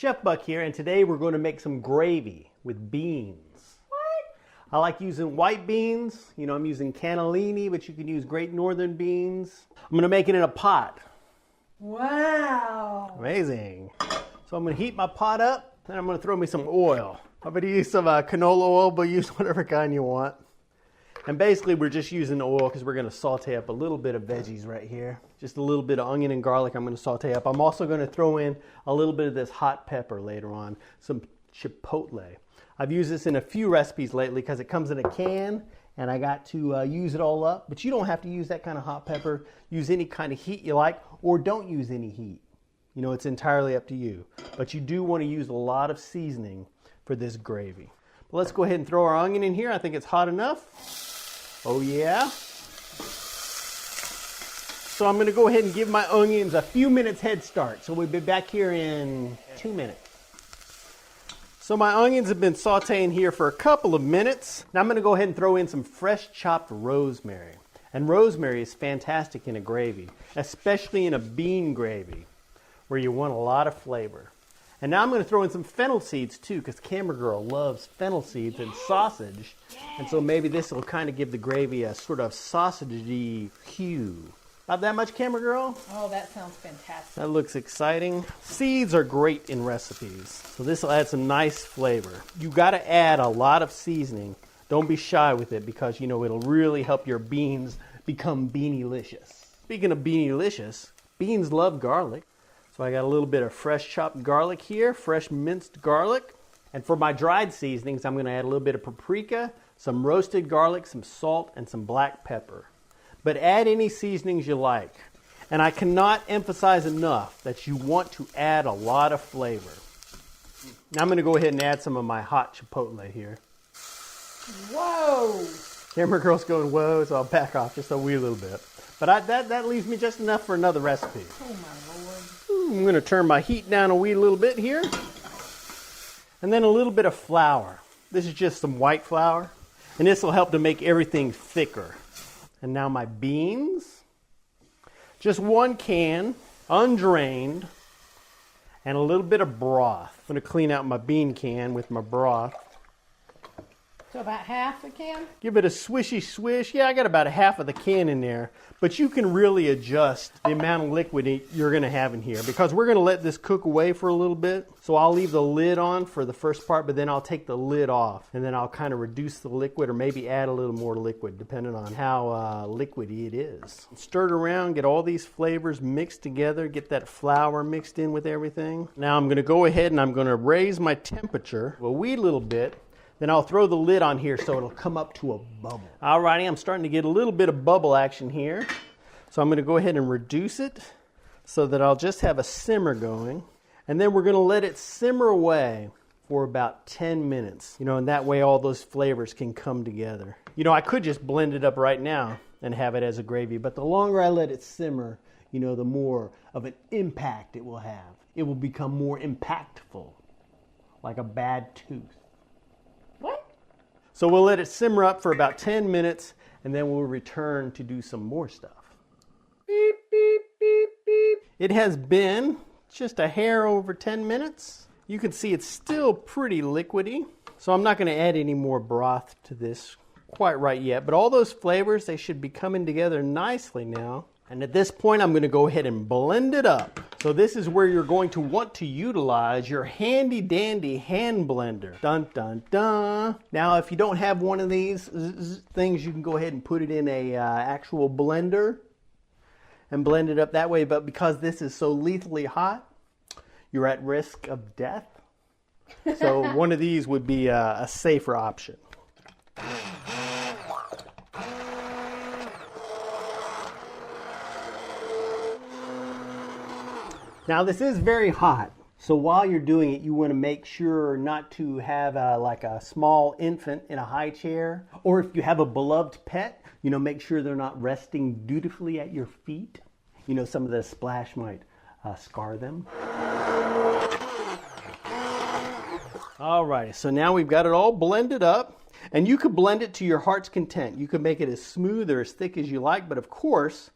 Chef Buck here, and today we're going to make some gravy with beans. What? I like using white beans. You know, I'm using cannellini, but you can use Great Northern beans. I'm going to make it in a pot. Wow. Amazing. So I'm going to heat my pot up, and I'm going to throw me some oil. I'm going to use some canola oil, but use whatever kind you want. And basically we're just using the oil because we're going to saute up a little bit of veggies right here. Just a little bit of onion and garlic I'm going to saute up. I'm also going to throw in a little bit of this hot pepper later on, some chipotle. I've used this in a few recipes lately because it comes in a can and I got to use it all up. But you don't have to use that kind of hot pepper. Use any kind of heat you like, or don't use any heat. You know, it's entirely up to you. But you do want to use a lot of seasoning for this gravy. But let's go ahead and throw our onion in here. I think it's hot enough. Oh yeah. So I'm going to go ahead and give my onions a few minutes head start. So we'll be back here in 2 minutes. So my onions have been sauteing here for a couple of minutes. Now I'm going to go ahead and throw in some fresh chopped rosemary. And rosemary is fantastic in a gravy, especially in a bean gravy where you want a lot of flavor. And now I'm going to throw in some fennel seeds too, because Camera Girl loves fennel seeds and sausage. And so maybe this will kind of give the gravy a sort of sausage-y hue. About that much, Camera Girl? Oh, that sounds fantastic. That looks exciting. Seeds are great in recipes, so this will add some nice flavor. You got to add a lot of seasoning. Don't be shy with it because, you know, it'll really help your beans become beanie-licious. Speaking of beanie-licious, beans love garlic. So I got a little bit of fresh chopped garlic here, fresh minced garlic. And for my dried seasonings, I'm going to add a little bit of paprika, some roasted garlic, some salt, and some black pepper. But add any seasonings you like. And I cannot emphasize enough that you want to add a lot of flavor. Now I'm going to go ahead and add some of my hot chipotle here. Whoa! Camera Girl's going, whoa, so I'll back off just a wee little bit. But that leaves me just enough for another recipe. Oh my Lord. I'm going to turn my heat down a wee little bit here. And then a little bit of flour. This is just some white flour. And this will help to make everything thicker. And now my beans. Just 1 can, undrained. And a little bit of broth. I'm going to clean out my bean can with my broth. So about half a can? Give it a swishy swish. Yeah, I got about a half of the can in there. But you can really adjust the amount of liquid you're going to have in here because we're going to let this cook away for a little bit. So I'll leave the lid on for the first part, but then I'll take the lid off and then I'll kind of reduce the liquid or maybe add a little more liquid depending on how liquidy it is. Stir it around, get all these flavors mixed together, get that flour mixed in with everything. Now I'm going to go ahead and I'm going to raise my temperature a wee little bit. Then I'll throw the lid on here so it'll come up to a bubble. Alrighty, I'm starting to get a little bit of bubble action here. So I'm going to go ahead and reduce it so that I'll just have a simmer going. And then we're going to let it simmer away for about 10 minutes. You know, and that way all those flavors can come together. You know, I could just blend it up right now and have it as a gravy, but the longer I let it simmer, you know, the more of an impact it will have. It will become more impactful, like a bad tooth. What? So we'll let it simmer up for about 10 minutes and then we'll return to do some more stuff. Beep, beep, beep, beep. It has been just a hair over 10 minutes. You can see it's still pretty liquidy. So I'm not going to add any more broth to this quite right yet. But all those flavors, they should be coming together nicely now. And at this point, I'm going to go ahead and blend it up. So this is where you're going to want to utilize your handy dandy hand blender. Dun, dun, dun. Now, if you don't have one of these things, you can go ahead and put it in a actual blender and blend it up that way. But because this is so lethally hot, you're at risk of death. So one of these would be a safer option. Now this is very hot, so while you're doing it, you want to make sure not to have like a small infant in a high chair, or if you have a beloved pet, you know, make sure they're not resting dutifully at your feet. You know, some of the splash might scar them. Alright, so now we've got it all blended up, and you could blend it to your heart's content. You could make it as smooth or as thick as you like, but of course,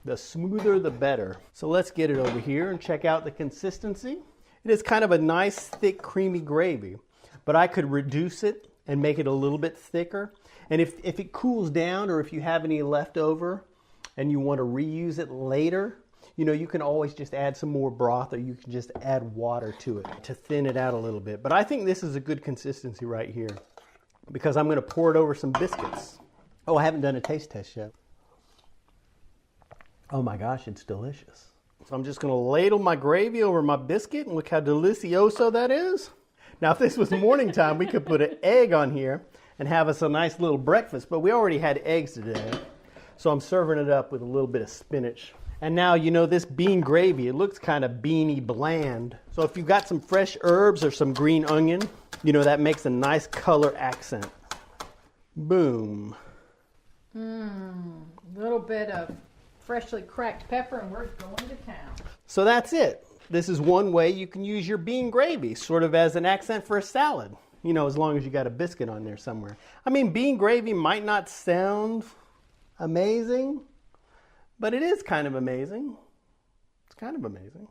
the smoother the better. So let's get it over here and check out the consistency. It is kind of a nice, thick, creamy gravy, but I could reduce it and make it a little bit thicker. And if it cools down, or if you have any left over and you want to reuse it later, you know, you can always just add some more broth, or you can just add water to it to thin it out a little bit. But I think this is a good consistency right here, because I'm going to pour it over some biscuits. Oh, I haven't done a taste test yet. Oh my gosh, it's delicious. So I'm just going to ladle my gravy over my biscuit, and look how delicioso that is. Now, if this was morning time, we could put an egg on here and have us a nice little breakfast, but we already had eggs today. So I'm serving it up with a little bit of spinach. And now, you know, this bean gravy, it looks kind of beany bland. So if you've got some fresh herbs or some green onion, you know, that makes a nice color accent. Boom. A little bit of freshly cracked pepper and we're going to town. So that's it. This is one way you can use your bean gravy, sort of as an accent for a salad. You know, as long as you got a biscuit on there somewhere. I mean, bean gravy might not sound amazing, but it is kind of amazing. It's kind of amazing.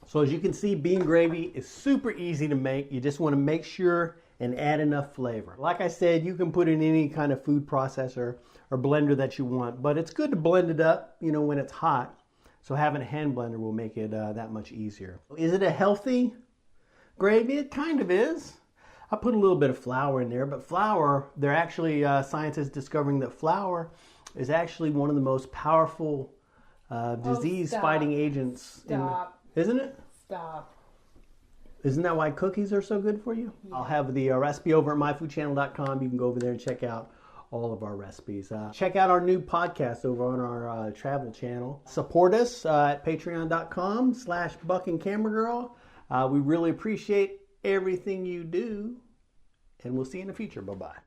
So as you can see, bean gravy is super easy to make. You just want to make sure and add enough flavor. Like I said, you can put it in any kind of food processor or blender that you want, but it's good to blend it up, you know, when it's hot. So having a hand blender will make it that much easier. Is it a healthy gravy? It kind of is. I put a little bit of flour in there, but flour, they're actually, scientists discovering that flour is actually one of the most powerful disease-fighting agents. Stop. Isn't it? Stop. Isn't that why cookies are so good for you? Yeah. I'll have the recipe over at myfoodchannel.com. You can go over there and check out all of our recipes. Check out our new podcast over on our travel channel. Support us at patreon.com/buckandcameragirl. We really appreciate everything you do, and we'll see you in the future. Bye-bye.